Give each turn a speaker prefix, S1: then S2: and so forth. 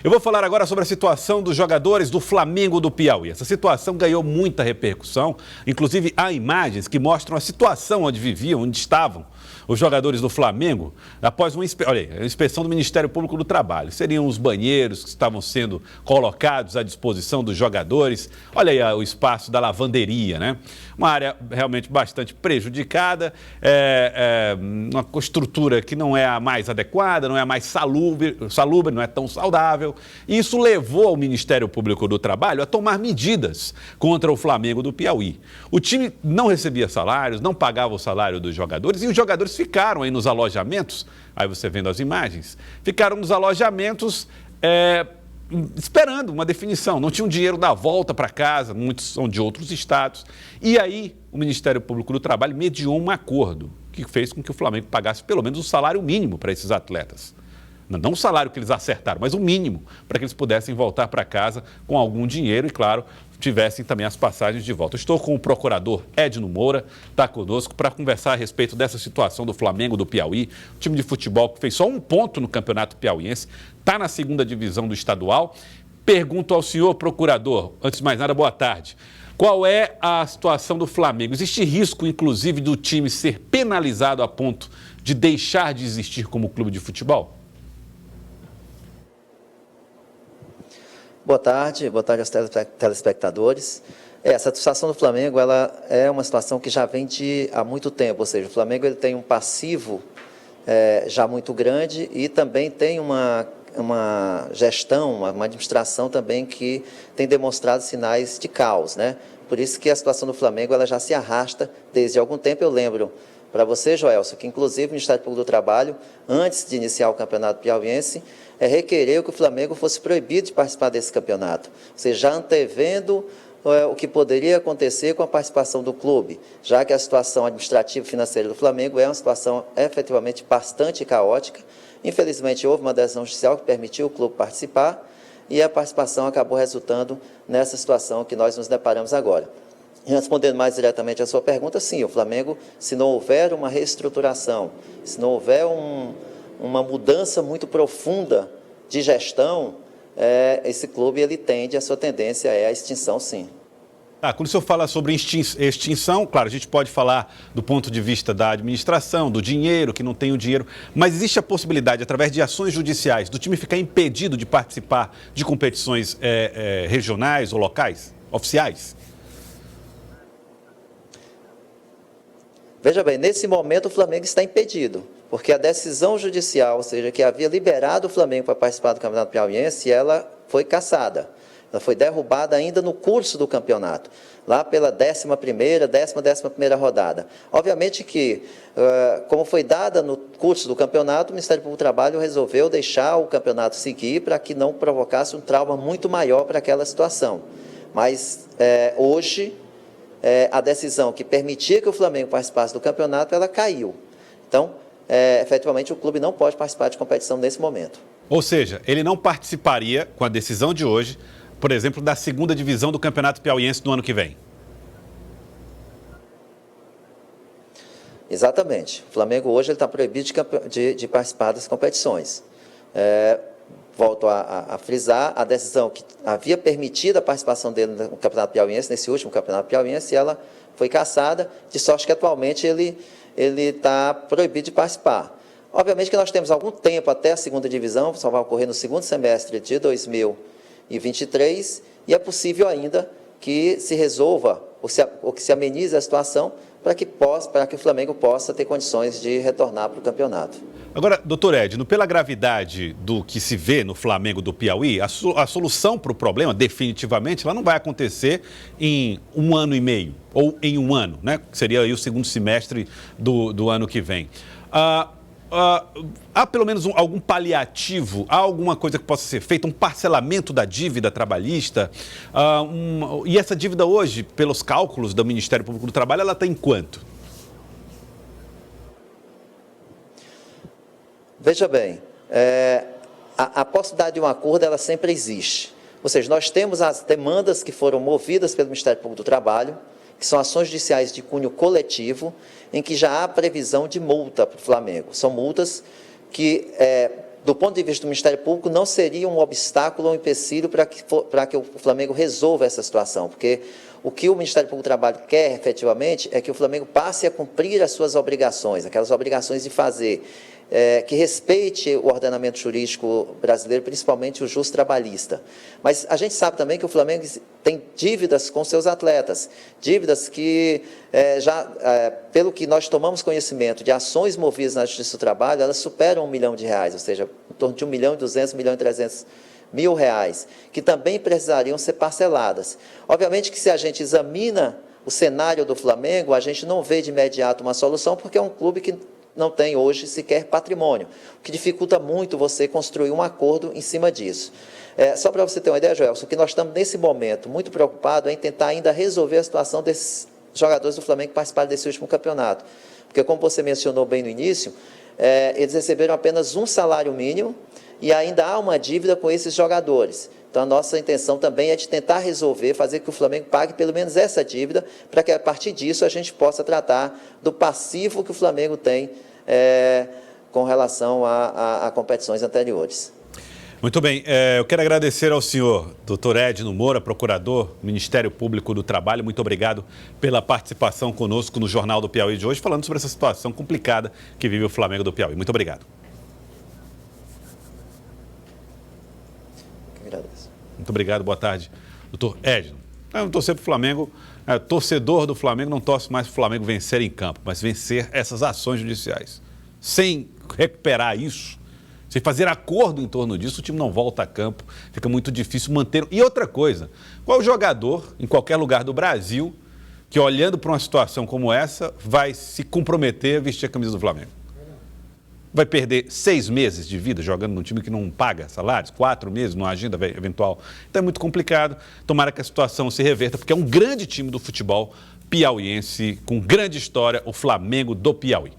S1: Eu vou falar agora sobre a situação dos jogadores do Flamengo do Piauí. Essa situação ganhou muita repercussão, inclusive há imagens que mostram a situação onde viviam, onde estavam os jogadores do Flamengo após uma inspeção do Ministério Público do Trabalho. Seriam os banheiros que estavam sendo colocados à disposição dos jogadores. Olha aí o espaço da lavanderia, né? Uma área realmente bastante prejudicada, uma estrutura que não é a mais adequada, não é a mais salubre, não é tão saudável. E isso levou o Ministério Público do Trabalho a tomar medidas contra o Flamengo do Piauí. O time não recebia salários, não pagava o salário dos jogadores e os jogadores ficaram aí nos alojamentos, aí você vendo as imagens, ficaram nos alojamentos esperando uma definição. Não tinham dinheiro da volta para casa, muitos são de outros estados. E aí o Ministério Público do Trabalho mediou um acordo que fez com que o Flamengo pagasse pelo menos o salário mínimo para esses atletas. Não o salário que eles acertaram, mas o mínimo, para que eles pudessem voltar para casa com algum dinheiro e, claro, tivessem também as passagens de volta. Estou com o procurador Edno Moura, está conosco para conversar a respeito dessa situação do Flamengo do Piauí, o time de futebol que fez só 1 ponto no Campeonato Piauiense, está na 2ª divisão do estadual. Pergunto ao senhor procurador, antes de mais nada, boa tarde. Qual é a situação do Flamengo? Existe risco, inclusive, do time ser penalizado a ponto de deixar de existir como clube de futebol?
S2: Boa tarde aos telespectadores. Essa situação do Flamengo ela é uma situação que já vem há muito tempo, ou seja, o Flamengo ele tem um passivo já muito grande e também tem uma gestão, uma administração também que tem demonstrado sinais de caos, né? Por isso que a situação do Flamengo ela já se arrasta desde algum tempo. Eu lembro para você, Joelson, que inclusive o Ministério Público do Trabalho, antes de iniciar o Campeonato Piauiense, requereu que o Flamengo fosse proibido de participar desse campeonato. Ou seja, já antevendo o que poderia acontecer com a participação do clube, já que a situação administrativa e financeira do Flamengo é uma situação efetivamente bastante caótica. Infelizmente, houve uma decisão judicial que permitiu o clube participar e a participação acabou resultando nessa situação que nós nos deparamos agora. Respondendo mais diretamente à sua pergunta, sim, o Flamengo, se não houver uma reestruturação, se não houver uma mudança muito profunda de gestão, esse clube ele tende, a sua tendência é a extinção, sim.
S1: Quando o senhor fala sobre extinção, claro, a gente pode falar do ponto de vista da administração, do dinheiro, que não tem o dinheiro, mas existe a possibilidade, através de ações judiciais, do time ficar impedido de participar de competições regionais ou locais, oficiais?
S2: Veja bem, nesse momento o Flamengo está impedido, porque a decisão judicial, ou seja, que havia liberado o Flamengo para participar do Campeonato Piauiense, ela foi cassada. Ela foi derrubada ainda no curso do campeonato, lá pela 11ª rodada. Obviamente que, como foi dada no curso do campeonato, o Ministério Público do Trabalho resolveu deixar o campeonato seguir para que não provocasse um trauma muito maior para aquela situação. Mas hoje, a decisão que permitia que o Flamengo participasse do campeonato, ela caiu. Então, efetivamente, o clube não pode participar de competição nesse momento.
S1: Ou seja, ele não participaria, com a decisão de hoje, por exemplo, da 2ª divisão do Campeonato Piauiense no ano que vem?
S2: Exatamente. O Flamengo hoje está proibido de participar das competições. Volto a frisar, a decisão que havia permitido a participação dele no Campeonato Piauiense, nesse último Campeonato Piauiense, ela foi cassada, de sorte que atualmente ele está proibido de participar. Obviamente que nós temos algum tempo até a 2ª divisão, só vai ocorrer no 2º semestre de 2023, e é possível ainda que se resolva, ou que se amenize a situação, para que o Flamengo possa ter condições de retornar para o campeonato.
S1: Agora, doutor Edno, pela gravidade do que se vê no Flamengo do Piauí, a solução para o problema, definitivamente, ela não vai acontecer em 1 ano e meio, ou em 1 ano, né? Que seria aí o 2º semestre do ano que vem. Há pelo menos algum paliativo, há alguma coisa que possa ser feita, um parcelamento da dívida trabalhista? E essa dívida hoje, pelos cálculos do Ministério Público do Trabalho, ela está em quanto?
S2: Veja bem, a possibilidade de um acordo, ela sempre existe. Ou seja, nós temos as demandas que foram movidas pelo Ministério Público do Trabalho, que são ações judiciais de cunho coletivo, em que já há previsão de multa para o Flamengo. São multas que do ponto de vista do Ministério Público, não seria um obstáculo ou um empecilho para que o Flamengo resolva essa situação, porque o que o Ministério Público do Trabalho quer, efetivamente, é que o Flamengo passe a cumprir as suas obrigações, aquelas obrigações de fazer, que respeite o ordenamento jurídico brasileiro, principalmente o jus trabalhista. Mas a gente sabe também que o Flamengo tem dívidas com seus atletas, dívidas que, pelo que nós tomamos conhecimento de ações movidas na Justiça do Trabalho, elas superam R$1 milhão, ou seja, em torno de R$1.200.000, R$1.300.000, que também precisariam ser parceladas. Obviamente que se a gente examina o cenário do Flamengo, a gente não vê de imediato uma solução, porque é um clube que não tem hoje sequer patrimônio, o que dificulta muito você construir um acordo em cima disso. Só para você ter uma ideia, Joelson, que nós estamos nesse momento muito preocupados em tentar ainda resolver a situação desses jogadores do Flamengo que participaram desse último campeonato. Porque, como você mencionou bem no início, eles receberam apenas um salário mínimo e ainda há uma dívida com esses jogadores. Então, a nossa intenção também é de tentar resolver, fazer com que o Flamengo pague pelo menos essa dívida, para que, a partir disso, a gente possa tratar do passivo que o Flamengo tem com relação a competições anteriores.
S1: Muito bem, eu quero agradecer ao senhor, doutor Edno Moura, procurador do Ministério Público do Trabalho. Muito obrigado pela participação conosco no Jornal do Piauí de hoje, falando sobre essa situação complicada que vive o Flamengo do Piauí. Muito obrigado. Muito obrigado, boa tarde, doutor Edno. Eu não torcer para o Flamengo, torcedor do Flamengo não torce mais para o Flamengo vencer em campo, mas vencer essas ações judiciais. Sem recuperar isso, sem fazer acordo em torno disso, o time não volta a campo, fica muito difícil manter. E outra coisa, qual jogador em qualquer lugar do Brasil que, olhando para uma situação como essa, vai se comprometer a vestir a camisa do Flamengo? Vai perder 6 meses de vida jogando num time que não paga salários, 4 meses numa agenda eventual. Então é muito complicado. Tomara que a situação se reverta, porque é um grande time do futebol piauiense, com grande história, o Flamengo do Piauí.